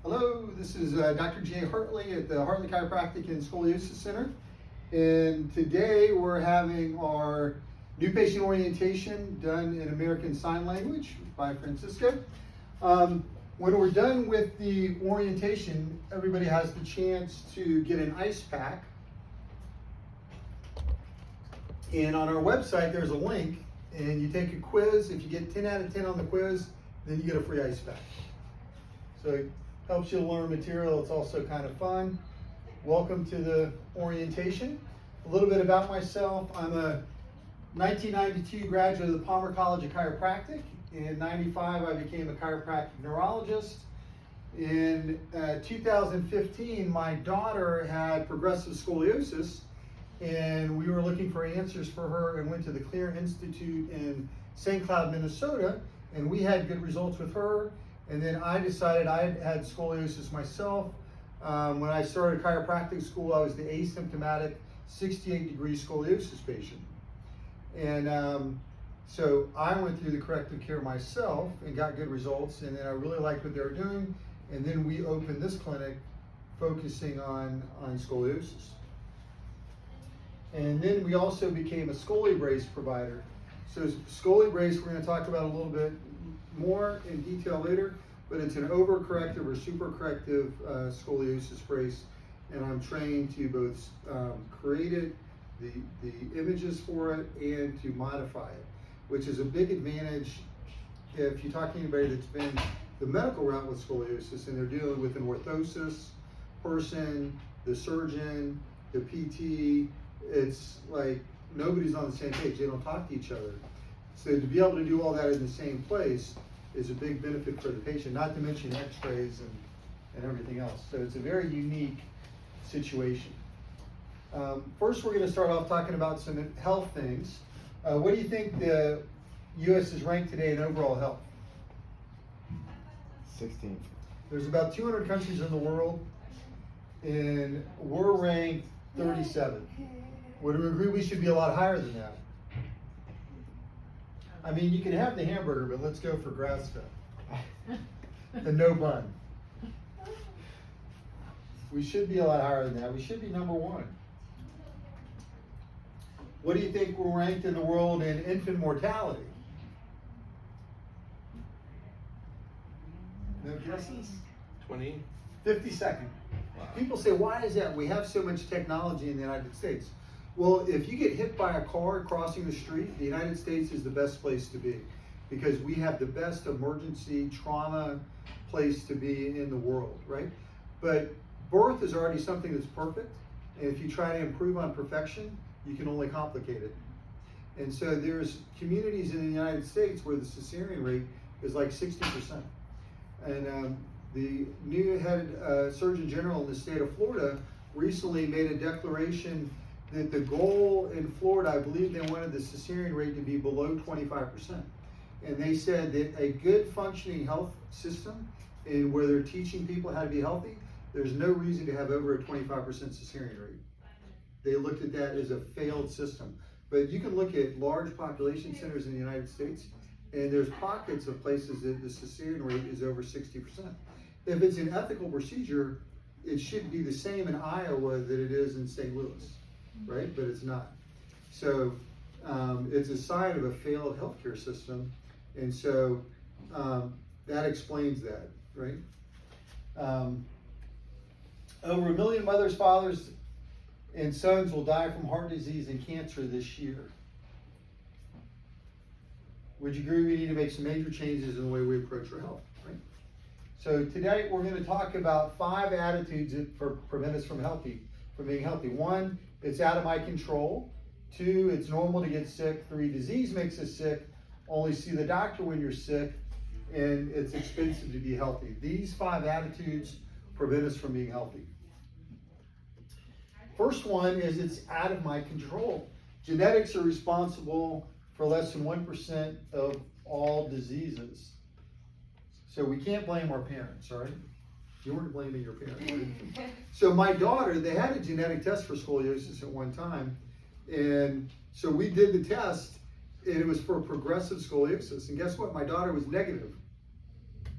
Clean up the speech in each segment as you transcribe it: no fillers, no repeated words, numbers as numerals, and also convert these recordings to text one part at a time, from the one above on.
Hello, this is Dr. J. Hartley at the Hartley Chiropractic and Scoliosis Center. And today we're having our new patient orientation done in American Sign Language by Francisco. When we're done with the orientation, everybody has the chance to get an ice pack. And on our website, there's a link, and you take a quiz. If you get 10 out of 10 on the quiz, then you get a free ice pack. So it helps you learn material. It's also kind of fun. Welcome to the orientation. A little bit about myself. I'm a 1992 graduate of the Palmer College of Chiropractic. In 95, I became a chiropractic neurologist. In 2015, my daughter had progressive scoliosis, and we were looking for answers for her and went to the Clear Institute in St. Cloud, Minnesota, and we had good results with her. And then I decided I had scoliosis myself. When I started chiropractic school, I was the asymptomatic 68-degree scoliosis patient. And so I went through the corrective care myself and got good results, and then I really liked what they were doing. And then we opened this clinic focusing on scoliosis. And then we also became a Scolibrace provider. So Scolibrace, we're going to talk about a little bit more in detail later, but it's an overcorrective or supercorrective scoliosis brace, and I'm trained to both create it, the images for it, and to modify it, which is a big advantage if you talk to anybody that's been the medical route with scoliosis and they're dealing with an orthosis person, the surgeon, the PT. It's like nobody's on the same page. They don't talk to each other. So to be able to do all that in the same place is a big benefit for the patient, not to mention x-rays and everything else. So it's a very unique situation. First, we're going to start off talking about some health things. What do you think the U.S. is ranked today in overall health? 16. There's about 200 countries in the world, and we're ranked 37. Would we agree we should be a lot higher than that? I mean, you can have the hamburger, but let's go for grass-fed. And no bun. We should be a lot higher than that. We should be number one. What do you think we're ranked in the world in infant mortality? No guesses? 20. 52nd. Wow. People say, why is that? We have so much technology in the United States. Well, if you get hit by a car crossing the street, the United States is the best place to be because we have the best emergency trauma place to be in the world, right? But birth is already something that's perfect, and if you try to improve on perfection, you can only complicate it. And so there's communities in the United States where the cesarean rate is like 60%. And the new head Surgeon General in the state of Florida recently made a declaration that the goal in Florida, I believe they wanted the cesarean rate to be below 25%. And they said that a good functioning health system in where they're teaching people how to be healthy, there's no reason to have over a 25% cesarean rate. They looked at that as a failed system. But you can look at large population centers in the United States, and there's pockets of places that the cesarean rate is over 60%. If it's an ethical procedure, it should be the same in Iowa that it is in St. Louis, right? But it's not. So it's a sign of a failed healthcare system, and so that explains that, right? Over 1 million mothers, fathers, and sons will die from heart disease and cancer this year. Would you agree we need to make some major changes in the way we approach our health, right? So today we're going to talk about 5 attitudes that prevent us from being healthy. 1, it's out of my control. 2, it's normal to get sick. 3, disease makes us sick. Only see the doctor when you're sick, and it's expensive to be healthy. These 5 attitudes prevent us from being healthy. First one is it's out of my control. Genetics are responsible for less than 1% of all diseases. So we can't blame our parents, all right? You weren't blaming your parents, right? So my daughter, they had a genetic test for scoliosis at one time, and so we did the test, and it was for progressive scoliosis. And guess what? My daughter was negative.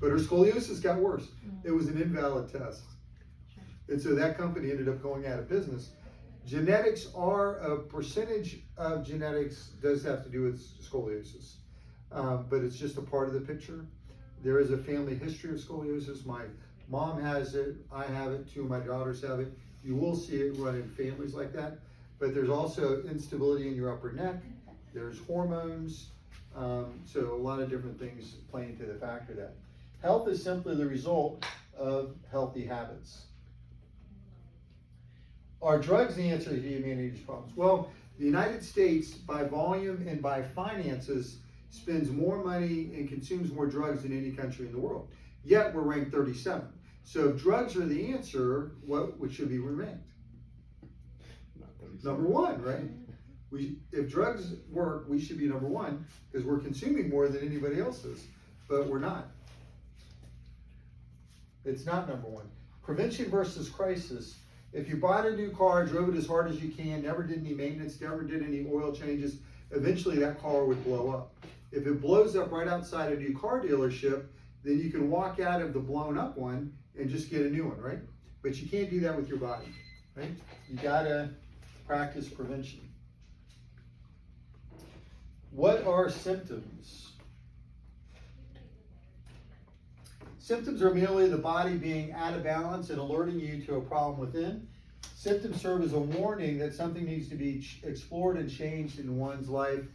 But her scoliosis got worse. It was an invalid test. And so that company ended up going out of business. Genetics are, a percentage of genetics does have to do with scoliosis, but it's just a part of the picture. There is a family history of scoliosis. My mom has it, I have it, two of my daughters have it. You will see it run in families like that, but there's also instability in your upper neck. There's hormones, so a lot of different things play into the factor of that. Health is simply the result of healthy habits. Are drugs the answer to humanity's problems? Well, the United States, by volume and by finances, spends more money and consumes more drugs than any country in the world. Yet we're ranked 37. So if drugs are the answer, what should be ranked? Number one, right? If drugs work, we should be number one because we're consuming more than anybody else is, but we're not. It's not number one. Prevention versus crisis. If you bought a new car, drove it as hard as you can, never did any maintenance, never did any oil changes, eventually that car would blow up. If it blows up right outside a new car dealership, then you can walk out of the blown up one and just get a new one, right? But you can't do that with your body, right? You gotta practice prevention. What are symptoms? Symptoms are merely the body being out of balance and alerting you to a problem within. Symptoms serve as a warning that something needs to be explored and changed in one's life.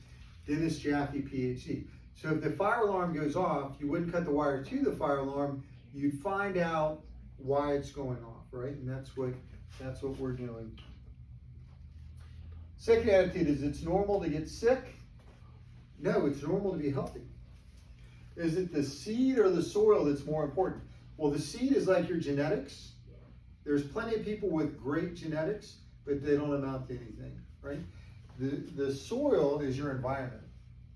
Dennis Jaffe, PhD. So if the fire alarm goes off, you wouldn't cut the wire to the fire alarm. You'd find out why it's going off, right? And that's what we're doing. Second attitude is it's normal to get sick. No, it's normal to be healthy. Is it the seed or the soil that's more important? Well, the seed is like your genetics. There's plenty of people with great genetics, but they don't amount to anything, right? The soil is your environment.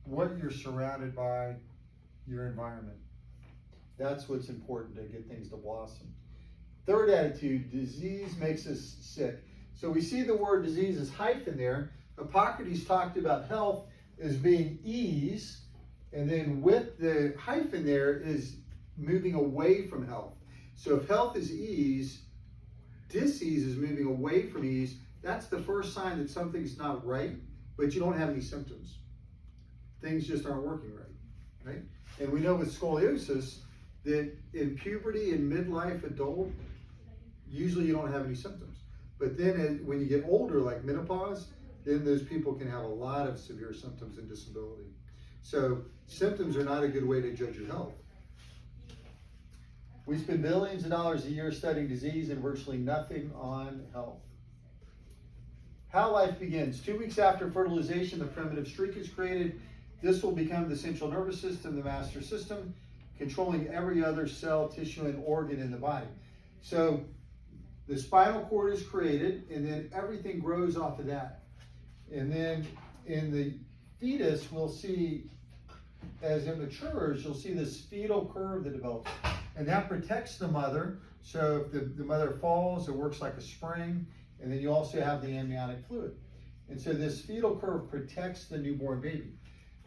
What you're surrounded by, your environment. That's what's important to get things to blossom. Third attitude, disease makes us sick. So we see the word disease is hyphen there. Hippocrates talked about health as being ease, and then with the hyphen there is moving away from health. So if health is ease, disease is moving away from ease. That's the first sign that something's not right, but you don't have any symptoms. Things just aren't working right? And we know with scoliosis that in puberty and midlife adult, usually you don't have any symptoms. But then when you get older, like menopause, then those people can have a lot of severe symptoms and disability. So symptoms are not a good way to judge your health. We spend billions of dollars a year studying disease and virtually nothing on health. How life begins. 2 weeks after fertilization, the primitive streak is created. This will become the central nervous system, the master system, controlling every other cell, tissue, and organ in the body. So the spinal cord is created, and then everything grows off of that. And then in the fetus, we'll see, as it matures, you'll see this fetal curve that develops. And that protects the mother. So if the mother falls, it works like a spring. And then you also have the amniotic fluid. And so this fetal curve protects the newborn baby.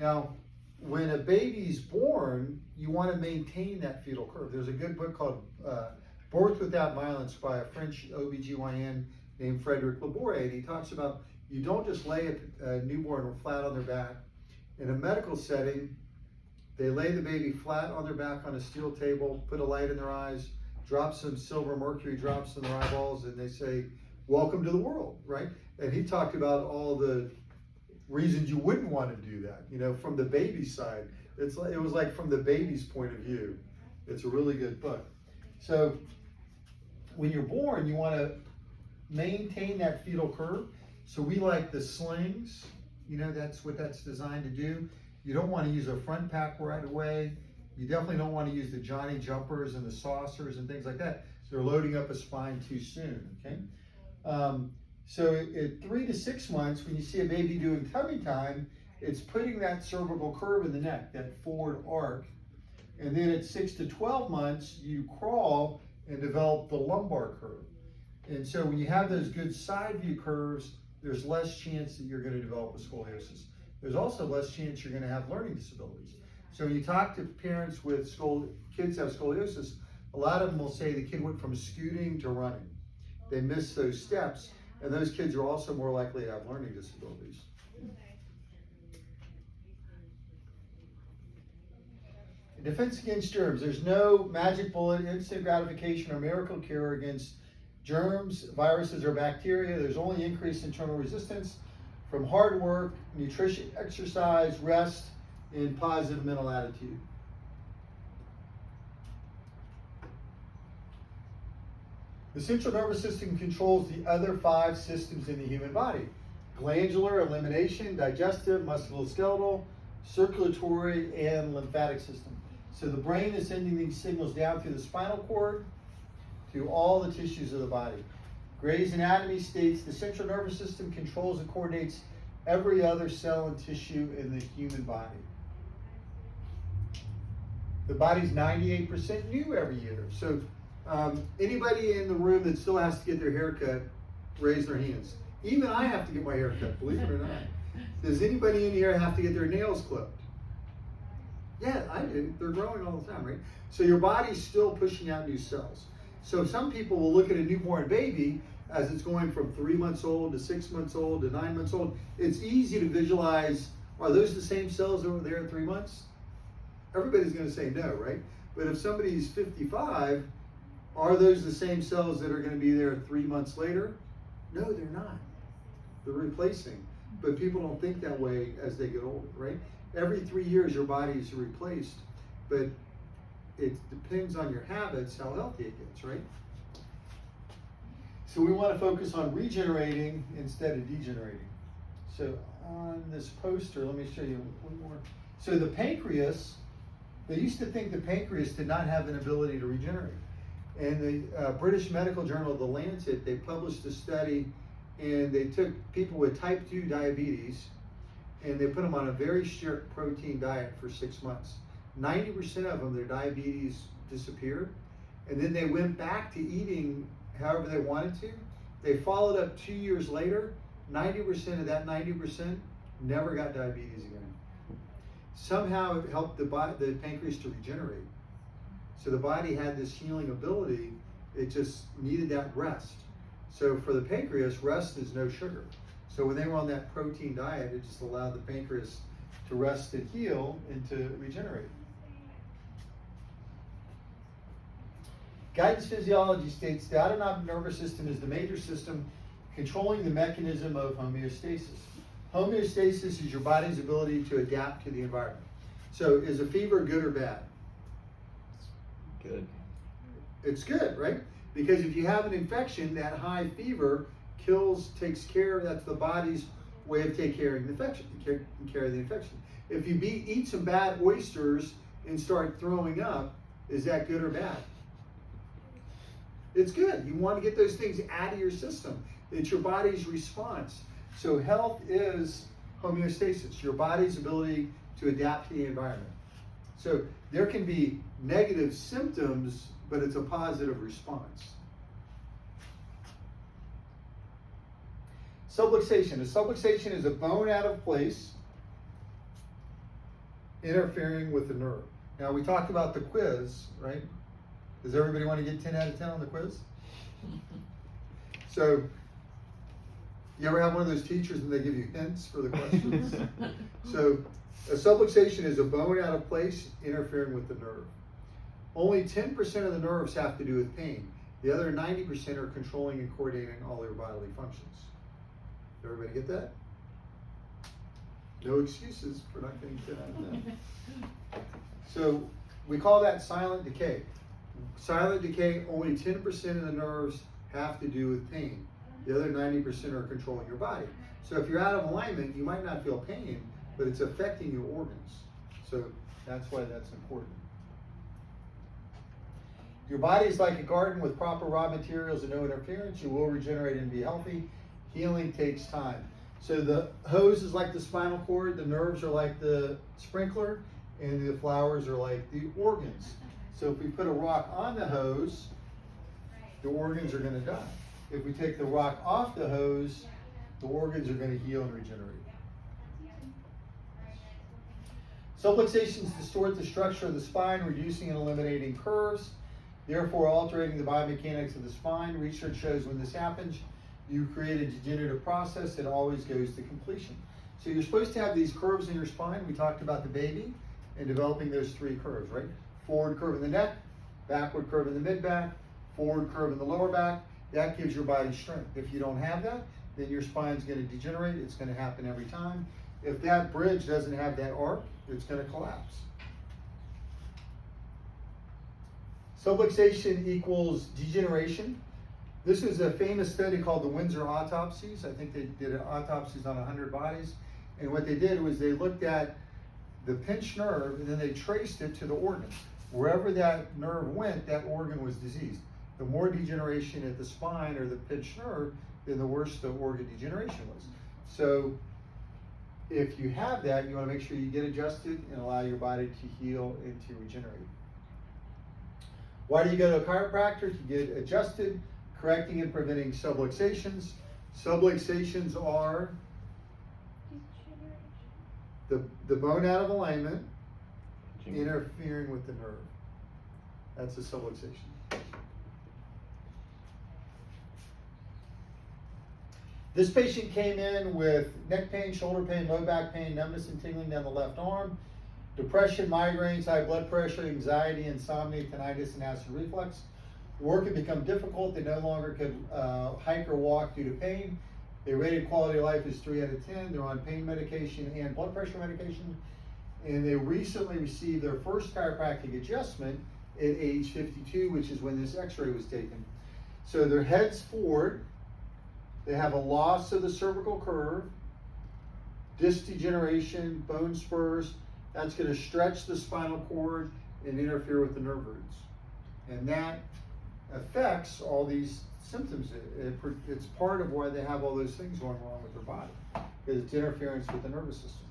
Now, when a baby's born, you want to maintain that fetal curve. There's a good book called Birth Without Violence by a French OBGYN named Frederick Labouré. And he talks about you don't just lay a newborn flat on their back. In a medical setting, they lay the baby flat on their back on a steel table, put a light in their eyes, drop some silver mercury drops in their eyeballs, and they say, "Welcome to the world," right? And he talked about all the reasons you wouldn't want to do that, from the baby's side. It was like from the baby's point of view. It's a really good book. So when you're born, you want to maintain that fetal curve. So we like the slings, that's what that's designed to do. You don't want to use a front pack right away. You definitely don't want to use the Johnny jumpers and the saucers and things like that. They're loading up a spine too soon, okay? So at 3 to 6 months, when you see a baby doing tummy time, it's putting that cervical curve in the neck, that forward arc. And then at 6 to 12 months, you crawl and develop the lumbar curve. And so when you have those good side view curves, there's less chance that you're going to develop a scoliosis. There's also less chance you're going to have learning disabilities. So when you talk to parents with kids have scoliosis, a lot of them will say the kid went from scooting to running. They miss those steps, and those kids are also more likely to have learning disabilities. Defense against germs. There's no magic bullet, instant gratification, or miracle cure against germs, viruses, or bacteria. There's only increased internal resistance from hard work, nutrition, exercise, rest, and positive mental attitude. The central nervous system controls the other 5 systems in the human body: glandular, elimination, digestive, musculoskeletal, circulatory, and lymphatic system. So the brain is sending these signals down through the spinal cord to all the tissues of the body. Gray's Anatomy states the central nervous system controls and coordinates every other cell and tissue in the human body. The body's 98% new every year. So anybody in the room that still has to get their hair cut, raise their hands. Even I have to get my hair cut, believe it or not. Does anybody in here have to get their nails clipped? Yeah, I do. They're growing all the time, right? So your body's still pushing out new cells. So some people will look at a newborn baby as it's going from 3 months old to 6 months old to 9 months old. It's easy to visualize, are those the same cells over there at 3 months? Everybody's going to say no, right? But if somebody's 55, are those the same cells that are going to be there 3 months later? No, they're not. They're replacing. But people don't think that way as they get older, right? Every 3 years your body is replaced, but it depends on your habits how healthy it gets, right? So we want to focus on regenerating instead of degenerating. So on this poster, let me show you one more. So the pancreas, they used to think the pancreas did not have an ability to regenerate. And the British medical journal, The Lancet, they published a study, and they took people with type 2 diabetes and they put them on a very strict protein diet for 6 months. 90% of them, their diabetes disappeared, and then they went back to eating however they wanted to. They followed up 2 years later, 90% of that 90% never got diabetes again. Somehow it helped the pancreas to regenerate. So the body had this healing ability, it just needed that rest. So for the pancreas, rest is no sugar. So when they were on that protein diet, it just allowed the pancreas to rest and heal and to regenerate. Guidance physiology states the autonomic nervous system is the major system controlling the mechanism of homeostasis. Homeostasis is your body's ability to adapt to the environment. So is a fever good or bad? Good. It's good, right? Because if you have an infection, that high fever takes care, that's the body's way of taking care of the infection. If you eat some bad oysters and start throwing up, is that good or bad? It's good. You want to get those things out of your system. It's your body's response. So health is homeostasis, your body's ability to adapt to the environment. So there can be negative symptoms, but it's a positive response. Subluxation. A subluxation is a bone out of place interfering with the nerve. Now we talked about the quiz, right? Does everybody want to get 10 out of 10 on the quiz? So, you ever have one of those teachers and they give you hints for the questions? So, a subluxation is a bone out of place interfering with the nerve. Only 10% of the nerves have to do with pain. The other 90% are controlling and coordinating all their bodily functions. Everybody get that? No excuses for not getting 10 out of 10. So, we call that silent decay. Silent decay, only 10% of the nerves have to do with pain. The other 90% are controlling your body. So if you're out of alignment, you might not feel pain, but it's affecting your organs. So that's why that's important. Your body is like a garden with proper raw materials and no interference. You will regenerate and be healthy. Healing takes time. So the hose is like the spinal cord, the nerves are like the sprinkler, and the flowers are like the organs. So if we put a rock on the hose, the organs are going to die. If we take the rock off the hose, the organs are going to heal and regenerate. Subluxations distort the structure of the spine, reducing and eliminating curves, therefore altering the biomechanics of the spine. Research shows when this happens, you create a degenerative process that always goes to completion. So you're supposed to have these curves in your spine. We talked about the baby and developing those three curves, right? Forward curve in the neck, backward curve in the mid-back, forward curve in the lower back. That gives your body strength. If you don't have that, then your spine's going to degenerate. It's going to happen every time. If that bridge doesn't have that arc, it's going to collapse. Subluxation equals degeneration. This is a famous study called the Windsor autopsies. I think they did autopsies on 100 bodies. And what they did was they looked at the pinched nerve and then they traced it to the organ. Wherever that nerve went, that organ was diseased. The more degeneration at the spine or the pinched nerve, then the worse the organ degeneration was. So if you have that, you want to make sure you get adjusted and allow your body to heal and to regenerate. Why do you go to a chiropractor? To get adjusted, correcting and preventing subluxations. Subluxations are the bone out of alignment, interfering with the nerve. That's a subluxation. This patient came in with neck pain, shoulder pain, low back pain, numbness and tingling down the left arm, depression, migraines, high blood pressure, anxiety, insomnia, tinnitus, and acid reflux. Work had become difficult. They no longer could hike or walk due to pain. They rated quality of life as 3 out of 10. They're on pain medication and blood pressure medication. And they recently received their first chiropractic adjustment at age 52, which is when this x-ray was taken. So their head's forward. They have a loss of the cervical curve, disc degeneration, bone spurs. That's going to stretch the spinal cord and interfere with the nerve roots. And that affects all these symptoms. It's part of why they have all those things going wrong with their body, because it's interference with the nervous system.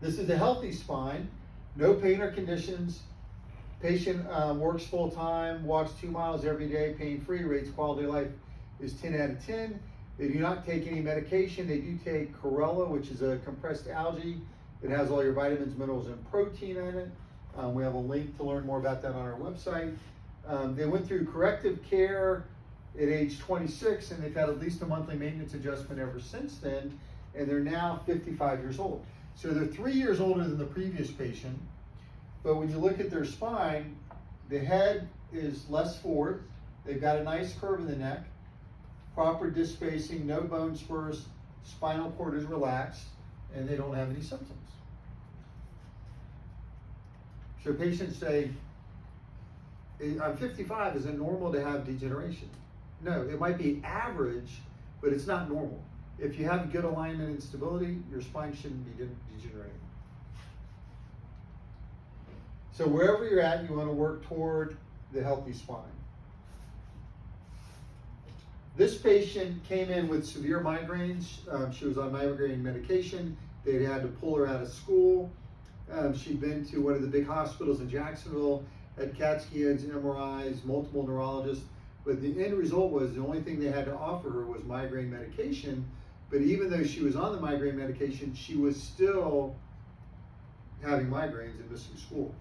This is a healthy spine, no pain or conditions. Patient works full time, walks 2 miles every day, pain-free, rates quality of life is 10 out of 10. They do not take any medication. They do take chlorella, which is a compressed algae. It has all your vitamins, minerals, and protein in it. We have a link to learn more about that on our website. They went through corrective care at age 26, and they've had at least a monthly maintenance adjustment ever since then, and they're now 55 years old. So they're 3 years older than the previous patient, but when you look at their spine, the head is less forward. They've got a nice curve in the neck, proper disc spacing, no bone spurs, spinal cord is relaxed, and they don't have any symptoms. So patients say, I'm 55, is it normal to have degeneration? No, it might be average, but it's not normal. If you have good alignment and stability, your spine shouldn't be degenerating. So wherever you're at, you want to work toward the healthy spine. This patient came in with severe migraines. She was on migraine medication. They had to pull her out of school. She'd been to one of the big hospitals in Jacksonville, had CAT scans, MRIs, multiple neurologists, but the end result was the only thing they had to offer her was migraine medication. But even though she was on the migraine medication, she was still having migraines and missing school.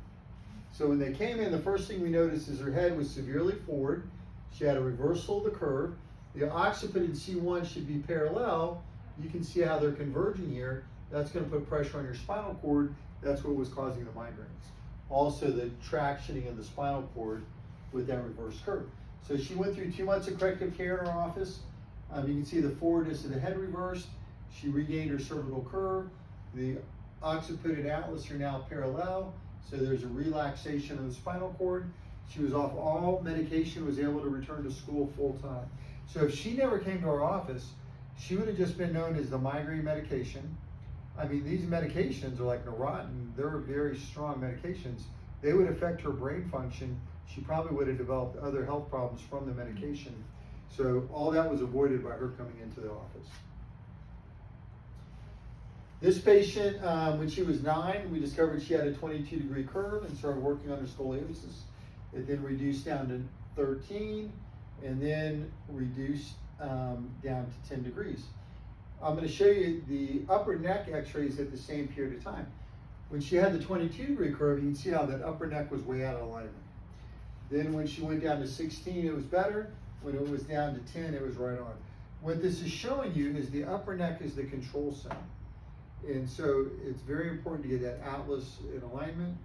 So when they came in, the first thing we noticed is her head was severely forward. She had a reversal of the curve. The occiput and C1 should be parallel. You can see how they're converging here. That's going to put pressure on your spinal cord. That's what was causing the migraines. Also the tractioning of the spinal cord with that reverse curve. So she went through 2 months of corrective care in our office. You can see the forwardness of the head reversed. She regained her cervical curve. The occiput and atlas are now parallel. So there's a relaxation of the spinal cord. She was off all medication, was able to return to school full time. So if she never came to our office, she would have just been known as the migraine medication. I mean, these medications are like Neurontin. They're very strong medications. They would affect her brain function. She probably would have developed other health problems from the medication. So all that was avoided by her coming into the office. This patient, when she was 9, we discovered she had a 22-degree curve and started working on her scoliosis. It then reduced down to 13 and then reduced down to 10 degrees. I'm going to show you the upper neck x-rays at the same period of time. When she had the 22-degree curve, you can see how that upper neck was way out of alignment. Then when she went down to 16, it was better. When it was down to 10, it was right on. What this is showing you is the upper neck is the control center. And so it's very important to get that atlas in alignment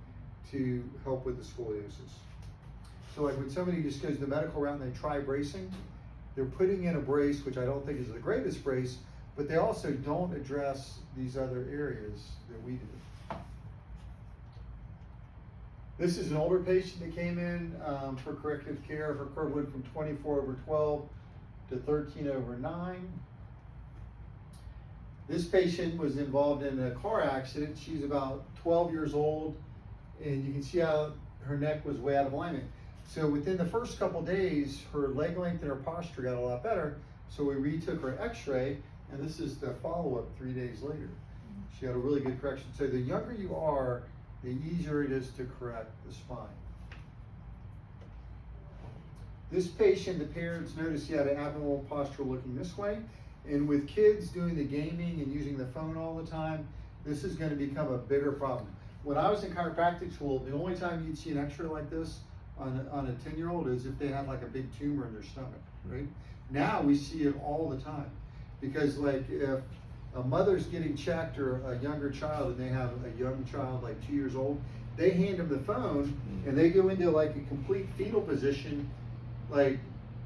to help with the scoliosis. So like when somebody just goes the medical route and they try bracing, they're putting in a brace, which I don't think is the greatest brace, but they also don't address these other areas that we do. This is an older patient that came in for corrective care. Her curve went from 24/12 to 13/9. This patient was involved in a car accident. She's about 12 years old, and you can see how her neck was way out of alignment. So within the first couple days, her leg length and her posture got a lot better. So we retook her x-ray, and this is the follow-up 3 days later. She had a really good correction. So the younger you are, the easier it is to correct the spine. This patient, the parents noticed he had an abnormal posture looking this way. And with kids doing the gaming and using the phone all the time, this is going to become a bigger problem. When I was in chiropractic school, the only time you'd see an x-ray like this on a 10-year-old is if they had like a big tumor in their stomach, right? Now we see it all the time. Because like if a mother's getting checked or a younger child and they have a young child like 2 years old, they hand them the phone and they go into like a complete fetal position. Like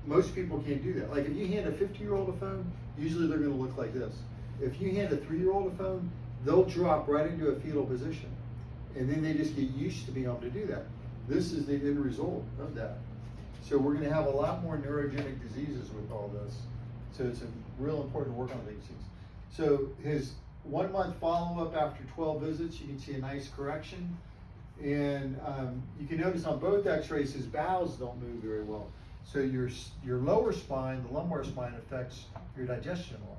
most people can't do that. Like if you hand a 50-year-old a phone, usually they're going to look like this. If you hand a 3-year-old a phone, they'll drop right into a fetal position. And then they just get used to being able to do that. This is the end result of that. So we're going to have a lot more neurogenic diseases with all this. So it's real important to work on these things. So his 1 month follow-up after 12 visits, you can see a nice correction. And you can notice on both x-rays, his bowels don't move very well. So your lower spine, the lumbar spine, affects your digestion a lot.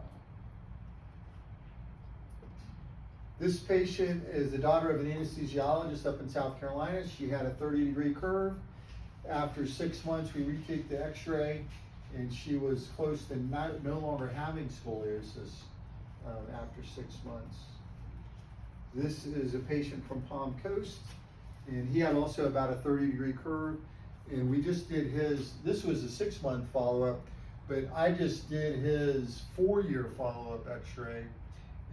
This patient is the daughter of an anesthesiologist up in South Carolina. She had a 30-degree curve. After 6 months, we retook the x-ray, and she was close to no longer having scoliosis after 6 months. This is a patient from Palm Coast, and he had also about a 30-degree curve. And we just did his, this was a 6 month follow-up, but I just did his 4-year follow-up x-ray,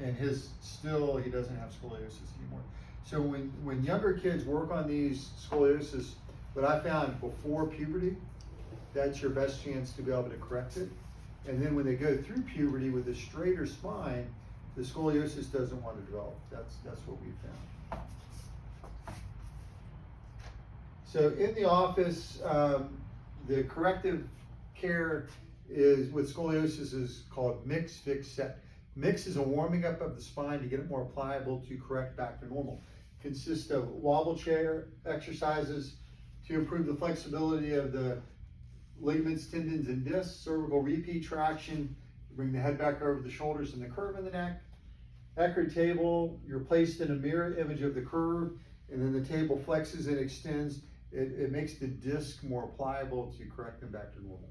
and he doesn't have scoliosis anymore. So when younger kids work on these scoliosis, what I found before puberty, that's your best chance to be able to correct it. And then when they go through puberty with a straighter spine, the scoliosis doesn't want to develop. That's what we found. So in the office, the corrective care is with scoliosis is called mix, fix, set. Mix is a warming up of the spine to get it more pliable to correct back to normal. Consists of wobble chair exercises to improve the flexibility of the ligaments, tendons, and discs. Cervical repeat traction to bring the head back over the shoulders and the curve in the neck. Eckerd table, you're placed in a mirror image of the curve, and then the table flexes and extends. It makes the disc more pliable to correct them back to normal.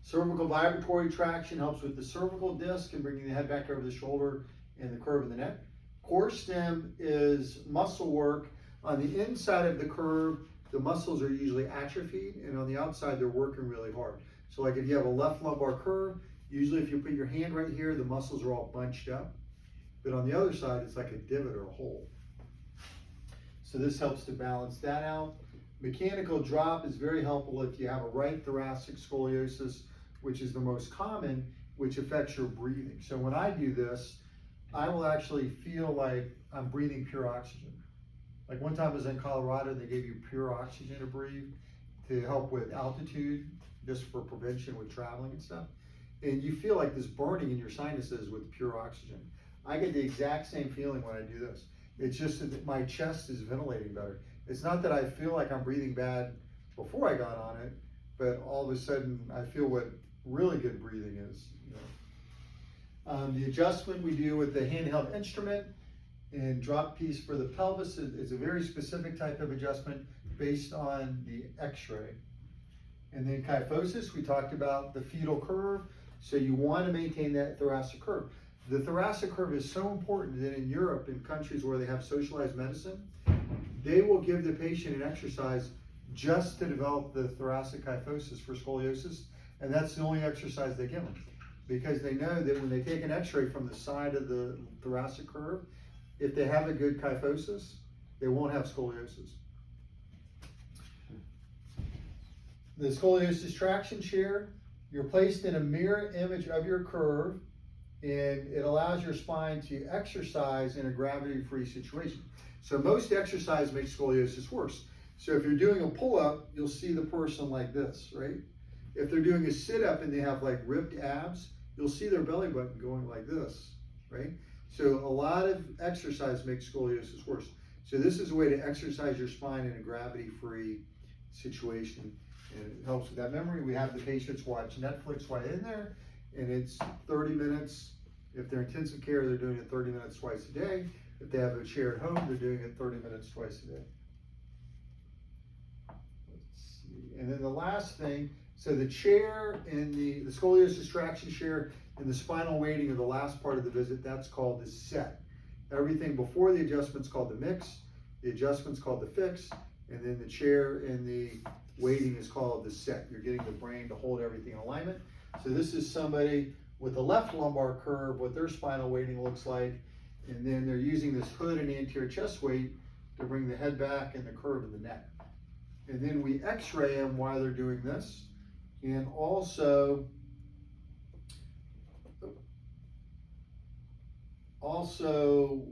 Cervical vibratory traction helps with the cervical disc and bringing the head back over the shoulder and the curve in the neck. Core stem is muscle work. On the inside of the curve, the muscles are usually atrophied, and on the outside, they're working really hard. So like if you have a left lumbar curve, usually if you put your hand right here, the muscles are all bunched up. But on the other side, it's like a divot or a hole. So this helps to balance that out. Mechanical drop is very helpful if you have a right thoracic scoliosis, which is the most common, which affects your breathing. So when I do this, I will actually feel like I'm breathing pure oxygen. Like one time I was in Colorado, they gave you pure oxygen to breathe to help with altitude, just for prevention with traveling and stuff. And you feel like this burning in your sinuses with pure oxygen. I get the exact same feeling when I do this. It's just that my chest is ventilating better. It's not that I feel like I'm breathing bad before I got on it, but all of a sudden I feel what really good breathing is. You know? The adjustment we do with the handheld instrument and drop piece for the pelvis is a very specific type of adjustment based on the x-ray. And then kyphosis, we talked about the fetal curve. So you want to maintain that thoracic curve. The thoracic curve is so important that in Europe, in countries where they have socialized medicine, they will give the patient an exercise just to develop the thoracic kyphosis for scoliosis, and that's the only exercise they give them. Because they know that when they take an x-ray from the side of the thoracic curve, if they have a good kyphosis, they won't have scoliosis. The scoliosis traction chair, you're placed in a mirror image of your curve, and it allows your spine to exercise in a gravity-free situation. So most exercise makes scoliosis worse. So if you're doing a pull-up, you'll see the person like this, right? If they're doing a sit-up and they have like ripped abs, you'll see their belly button going like this, right? So a lot of exercise makes scoliosis worse. So this is a way to exercise your spine in a gravity-free situation, and it helps with that memory. We have the patients watch Netflix while in there, and it's 30 minutes. If they're intensive care, they're doing it 30 minutes twice a day. If they have a chair at home, they're doing it 30 minutes twice a day. Let's see. And then the last thing, so the chair and the scoliosis traction chair and the spinal weighting are the last part of the visit. That's called the set. Everything before the adjustment's called the mix, the adjustment's called the fix, and then the chair and the weighting is called the set. You're getting the brain to hold everything in alignment. So this is somebody with a left lumbar curve, what their spinal weighting looks like, and then they're using this hood and anterior chest weight to bring the head back and the curve of the neck. And then we x-ray them while they're doing this, and also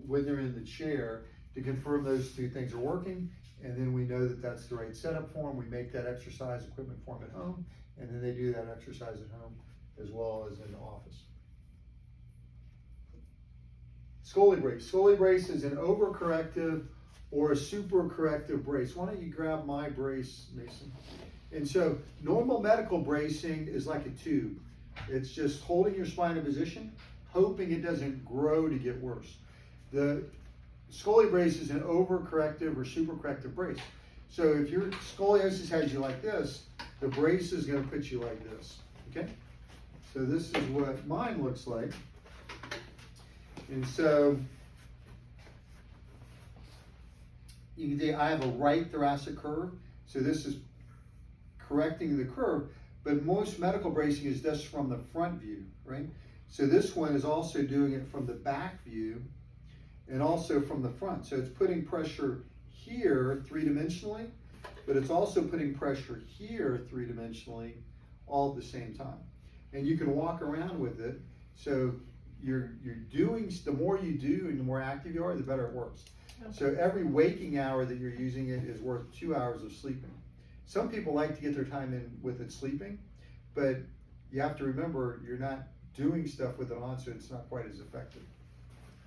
when they're in the chair to confirm those two things are working. And then we know that that's the right setup for them. We make that exercise equipment for them at home, and then they do that exercise at home as well as in the office. Scolibrace. Scolibrace is an overcorrective or a supercorrective brace. Why don't you grab my brace, Mason? And so normal medical bracing is like a tube. It's just holding your spine in position, hoping it doesn't grow to get worse. The Scolibrace is an overcorrective or supercorrective brace. So if your scoliosis has you like this, the brace is going to put you like this. Okay? So this is what mine looks like. And so you can see I have a right thoracic curve. So this is correcting the curve, but most medical bracing is just from the front view, right? So this one is also doing it from the back view and also from the front. So it's putting pressure here three-dimensionally, but it's also putting pressure here three-dimensionally all at the same time. And you can walk around with it. So you're doing, the more you do and the more active you are, the better it works. Okay. So every waking hour that you're using it is worth 2 hours of sleeping. Some people like to get their time in with it sleeping, but you have to remember you're not doing stuff with it on, so it's not quite as effective.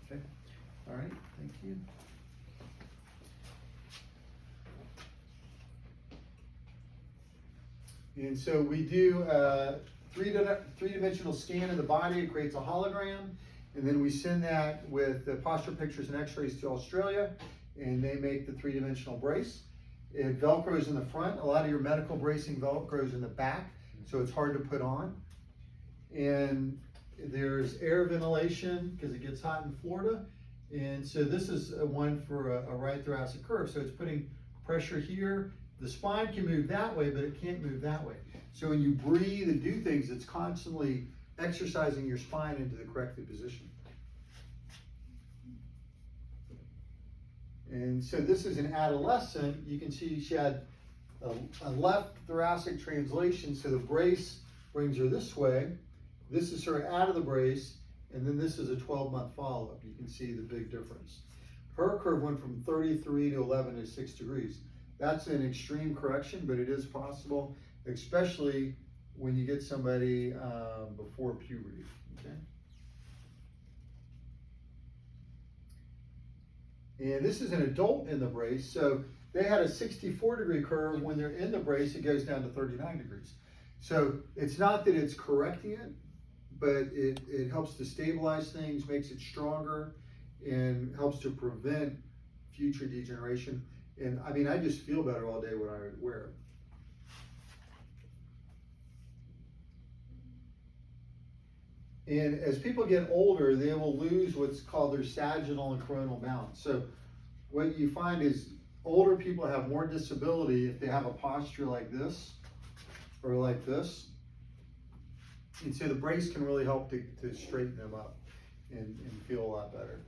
Okay. All right, thank you. And so we do a three-dimensional scan of the body. It creates a hologram, and then we send that with the posture pictures and x-rays to Australia, and they make the three-dimensional brace. It Velcros in the front. A lot of your medical bracing Velcros in the back, so it's hard to put on. And there's air ventilation because it gets hot in Florida. And so this is one for a right thoracic curve. So it's putting pressure here. The spine can move that way, but it can't move that way. So when you breathe and do things, it's constantly exercising your spine into the corrective position. And so this is an adolescent. You can see she had a left thoracic translation. So the brace brings her this way. This is her out of the brace. And then this is a 12-month follow-up. You can see the big difference. Her curve went from 33 to 11 to 6 degrees. That's an extreme correction, but it is possible, especially when you get somebody before puberty. Okay. And this is an adult in the brace. So they had a 64-degree curve. When they're in the brace, it goes down to 39 degrees. So it's not that it's correcting it, but it helps to stabilize things, makes it stronger, and helps to prevent future degeneration. And I mean, I just feel better all day when I wear it. And as people get older, they will lose what's called their sagittal and coronal balance. So what you find is older people have more disability if they have a posture like this or like this. And so the brace can really help to straighten them up and feel a lot better.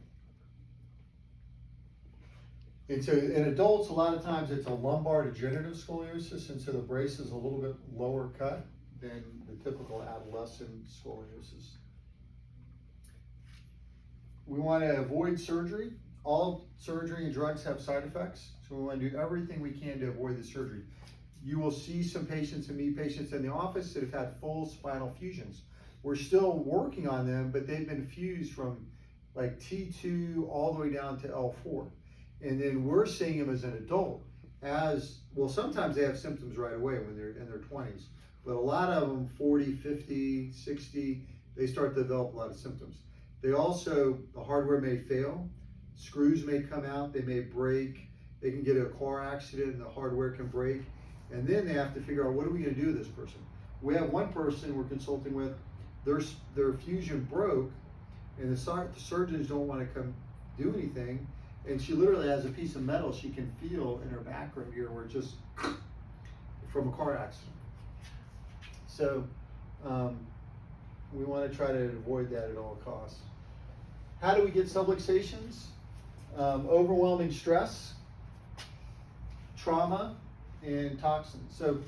And so in adults, a lot of times it's a lumbar degenerative scoliosis, and so the brace is a little bit lower cut than the typical adolescent scoliosis. We want to avoid surgery. All surgery and drugs have side effects, so we want to do everything we can to avoid the surgery. You will see some patients and meet patients in the office that have had full spinal fusions. We're still working on them, but they've been fused from like T2 all the way down to L4. And then we're seeing them as an adult. As well, sometimes they have symptoms right away when they're in their 20s, but a lot of them 40, 50, 60, they start to develop a lot of symptoms. They also, the hardware may fail, screws may come out, they may break, they can get a car accident and the hardware can break, and then they have to figure out, what are we going to do with this person? We have one person we're consulting with, their fusion broke, and the surgeons don't want to come do anything, and she literally has a piece of metal she can feel in her back right here where it just from a car accident. So we want to try to avoid that at all costs. How do we get subluxations? Overwhelming stress, trauma, and toxins. So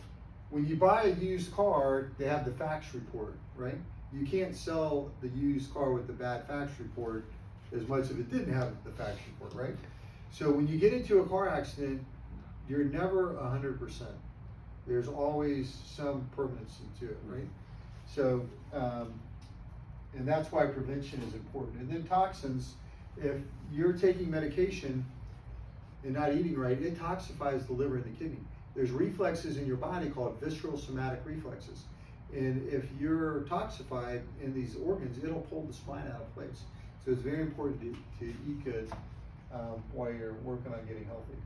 when you buy a used car, they have the facts report, right? You can't sell the used car with the bad facts report as much as it didn't have the facts report, right? So when you get into a car accident, you're never 100%. There's always some permanency to it, right? So, and that's why prevention is important. And then toxins, if you're taking medication and not eating right, it toxifies the liver and the kidney. There's reflexes in your body called visceral somatic reflexes. And if you're toxified in these organs, it'll pull the spine out of place. So it's very important to eat good while you're working on getting healthy.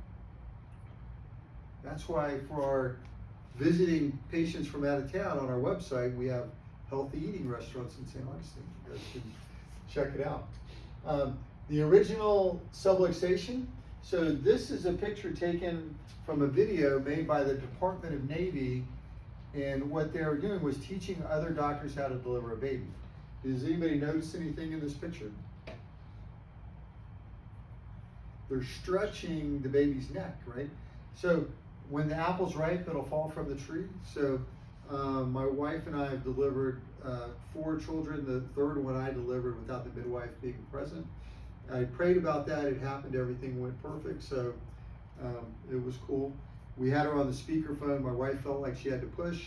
That's why for our visiting patients from out of town on our website, we have healthy eating restaurants in St. Augustine. You guys can check it out. The original subluxation. So this is a picture taken from a video made by the Department of Navy, and what they were doing was teaching other doctors how to deliver a baby. Does anybody notice anything in this picture? They're stretching the baby's neck, right? So when the apple's ripe, it'll fall from the tree. So my wife and I have delivered 4 children. The third one I delivered without the midwife being present. I prayed about that. It happened. Everything went perfect. So it was cool. We had her on the speakerphone. My wife felt like she had to push,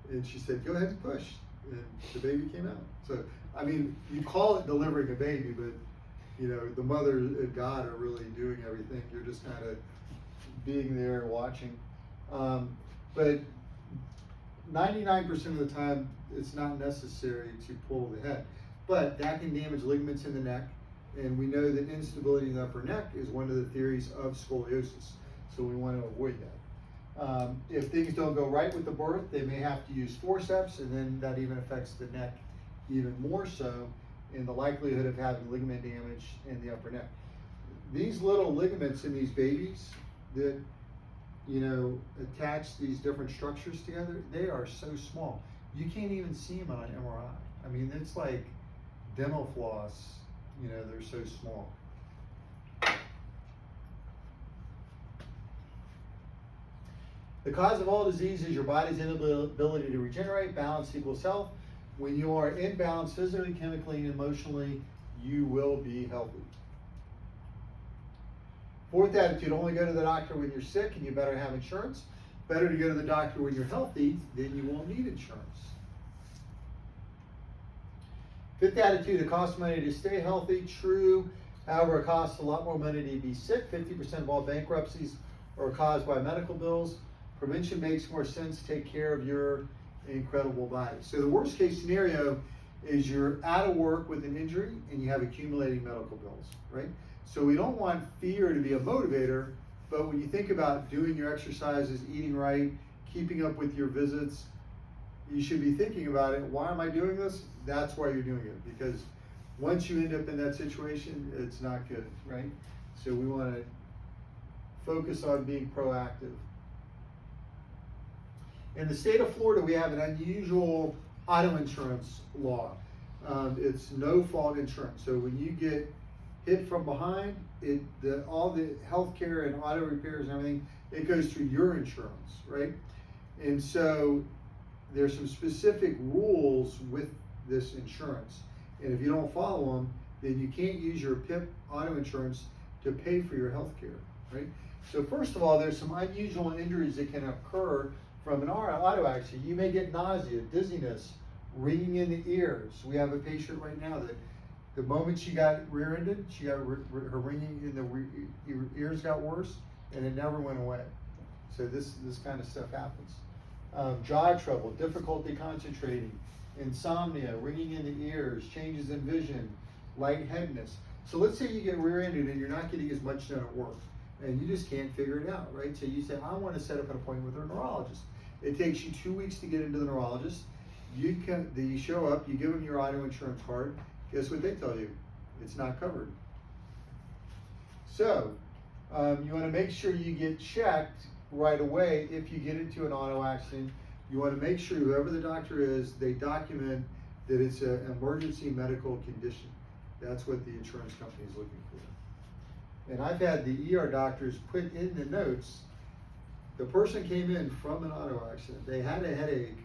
and she said, "Go ahead and push." And the baby came out. So, I mean, you call it delivering a baby, but you know, the mother and God are really doing everything. You're just kind of being there watching. But 99% of the time, it's not necessary to pull the head. But that can damage ligaments in the neck, and we know that instability in the upper neck is one of the theories of scoliosis. So we want to avoid that. If things don't go right with the birth, they may have to use forceps, and then that even affects the neck even more so in the likelihood of having ligament damage in the upper neck. These little ligaments in these babies that, you know, attach these different structures together, they are so small. You can't even see them on an MRI. I mean, it's like dental floss, you know, they're so small. The cause of all disease is your body's inability to regenerate. Balance equals health. When you are in balance physically, chemically, and emotionally, you will be healthy. 4th attitude, only go to the doctor when you're sick and you better have insurance. Better to go to the doctor when you're healthy, then you won't need insurance. 5th attitude, it costs money to stay healthy. True. However, it costs a lot more money to be sick. 50% of all bankruptcies are caused by medical bills. Prevention makes more sense. Take care of your incredible body. So the worst case scenario is you're out of work with an injury and you have accumulating medical bills, right? So we don't want fear to be a motivator, but when you think about doing your exercises, eating right, keeping up with your visits, you should be thinking about it. Why am I doing this? That's why you're doing it, because once you end up in that situation, it's not good, right? So we want to focus on being proactive. In the state of Florida, we have an unusual auto insurance law. It's no fault insurance. So when you get hit from behind, all the healthcare and auto repairs and everything, it goes through your insurance, right? And so there's some specific rules with this insurance. And if you don't follow them, then you can't use your PIP auto insurance to pay for your health care, right? So first of all, there's some unusual injuries that can occur from an auto accident. You may get nausea, dizziness, ringing in the ears. We have a patient right now that the moment she got rear-ended, she got her ringing in the ears got worse, and it never went away. So this kind of stuff happens. Jaw trouble, difficulty concentrating, insomnia, ringing in the ears, changes in vision, lightheadedness. So let's say you get rear-ended and you're not getting as much done at work, and you just can't figure it out, right? So you say, I want to set up an appointment with a neurologist. It takes you 2 weeks to get into the neurologist. You show up, you give them your auto insurance card. Guess what they tell you? It's not covered. So you want to make sure you get checked right away. If you get into an auto accident, you want to make sure whoever the doctor is, they document that it's an emergency medical condition. That's what the insurance company is looking for. And I've had the ER doctors put in the notes, the person came in from an auto accident, they had a headache,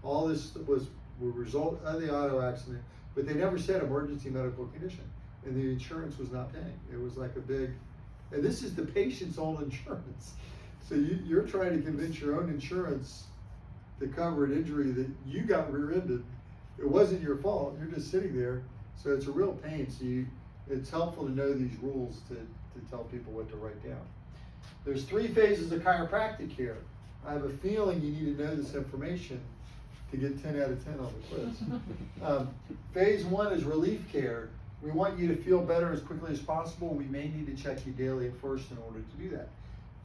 all this was a result of the auto accident, but they never said emergency medical condition, and the insurance was not paying. It was like a big, and this is the patient's own insurance. So you're trying to convince your own insurance to cover an injury that you got rear-ended. It wasn't your fault, you're just sitting there, so it's a real pain. So it's helpful to know these rules to tell people what to write down. There's 3 phases of chiropractic care. I have a feeling you need to know this information to get 10 out of 10 on the quiz. Phase 1 is relief care. We want you to feel better as quickly as possible. We may need to check you daily at first in order to do that.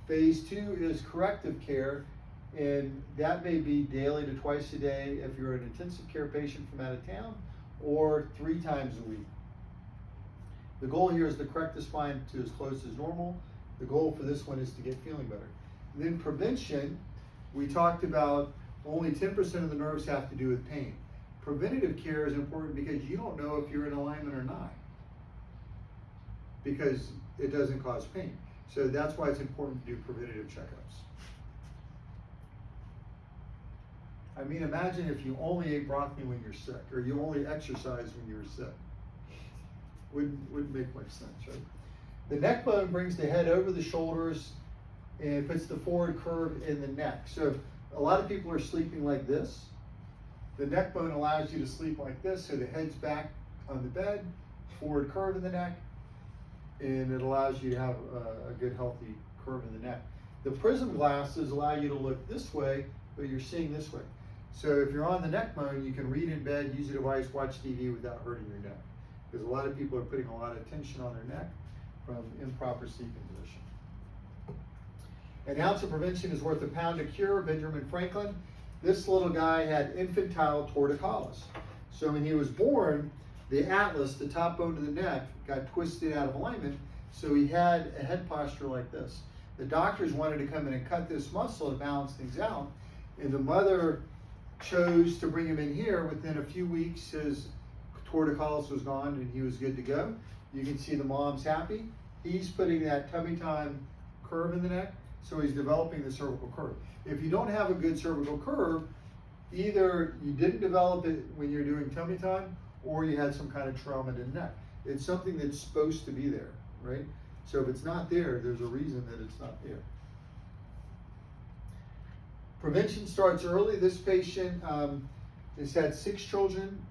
Phase 2 is corrective care, and that may be daily to twice a day if you're an intensive care patient from out of town, or 3 times a week. The goal here is to correct the spine to as close as normal. The goal for this one is to get feeling better. And then prevention, we talked about only 10% of the nerves have to do with pain. Preventative care is important because you don't know if you're in alignment or not, because it doesn't cause pain. So that's why it's important to do preventative checkups. I mean, imagine if you only ate broccoli when you're sick, or you only exercised when you were sick. Wouldn't make much sense, right? The neck bone brings the head over the shoulders and puts the forward curve in the neck. So a lot of people are sleeping like this. The neck bone allows you to sleep like this, so the head's back on the bed, forward curve in the neck, and it allows you to have a good healthy curve in the neck. The prism glasses allow you to look this way, but you're seeing this way. So if you're on the neck bone, you can read in bed, use a device, watch TV without hurting your neck. Because a lot of people are putting a lot of tension on their neck from improper sleeping position. An ounce of prevention is worth a pound of cure. Benjamin Franklin. This little guy had infantile torticollis. So when he was born, the atlas, the top bone of the neck, got twisted out of alignment, so he had a head posture like this. The doctors wanted to come in and cut this muscle to balance things out, and the mother chose to bring him in here. Within a few weeks, his torticollis was gone and he was good to go. You can see the mom's happy. He's putting that tummy time curve in the neck, so he's developing the cervical curve. If you don't have a good cervical curve, either you didn't develop it when you're doing tummy time, or you had some kind of trauma to the neck. It's something that's supposed to be there, right? So if it's not there, there's a reason that it's not there. Prevention starts early. This patient has had 6 children.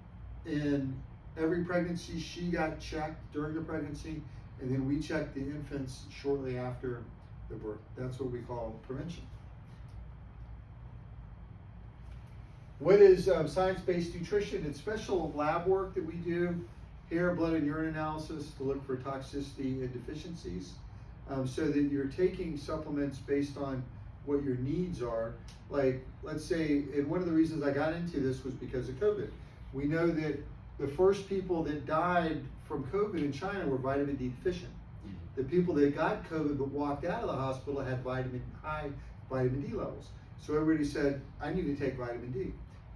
In every pregnancy, she got checked during the pregnancy, and then we checked the infants shortly after the birth. That's what we call prevention. What is science-based nutrition? It's special lab work that we do, hair, blood, and urine analysis to look for toxicity and deficiencies, so that you're taking supplements based on what your needs are. Like, let's say, and one of the reasons I got into this was because of COVID. We know that the first people that died from COVID in China were vitamin D deficient. The people that got COVID but walked out of the hospital had high vitamin D levels. So everybody said, I need to take vitamin D.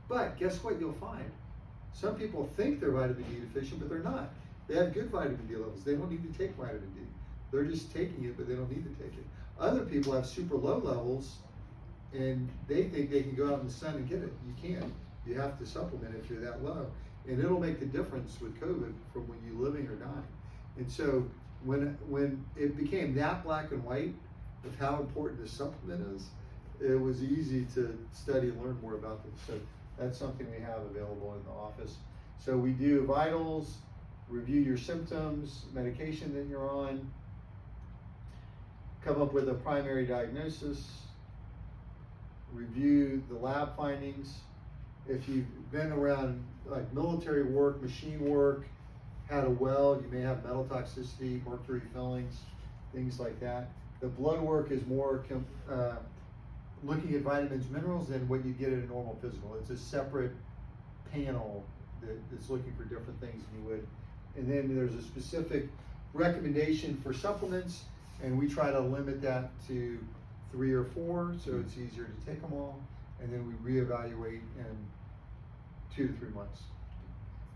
But guess what you'll find? Some people think they're vitamin D deficient, but they're not. They have good vitamin D levels. They don't need to take vitamin D. They're just taking it, but they don't need to take it. Other people have super low levels, and they think they can go out in the sun and get it. You can't. You have to supplement if you're that low. And it'll make the difference with COVID from when you're living or dying. And so when it became that black and white of how important the supplement is, it was easy to study and learn more about them. So that's something we have available in the office. So we do vitals, review your symptoms, medication that you're on, come up with a primary diagnosis, review the lab findings. If you've been around like military work, machine work, had a well, you may have metal toxicity, mercury fillings, things like that. The blood work is more looking at vitamins, minerals than what you get at a normal physical. It's a separate panel that's looking for different things than you would. And then there's a specific recommendation for supplements, and we try to limit that to 3 or 4, so it's easier to take them all. And then we reevaluate in 2 to 3 months,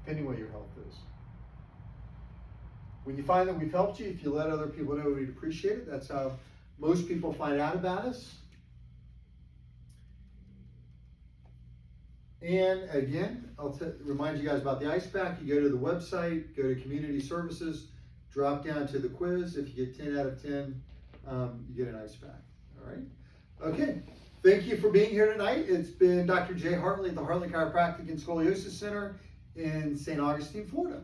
depending what your health is. When you find that we've helped you, if you let other people know, we'd appreciate it. That's how most people find out about us. And again, I'll remind you guys about the ice pack. You go to the website, go to community services, drop down to the quiz. If you get 10 out of 10, you get an ice pack. All right. Okay. Thank you for being here tonight. It's been Dr. Jay Hartley at the Hartley Chiropractic and Scoliosis Center in St. Augustine, Florida.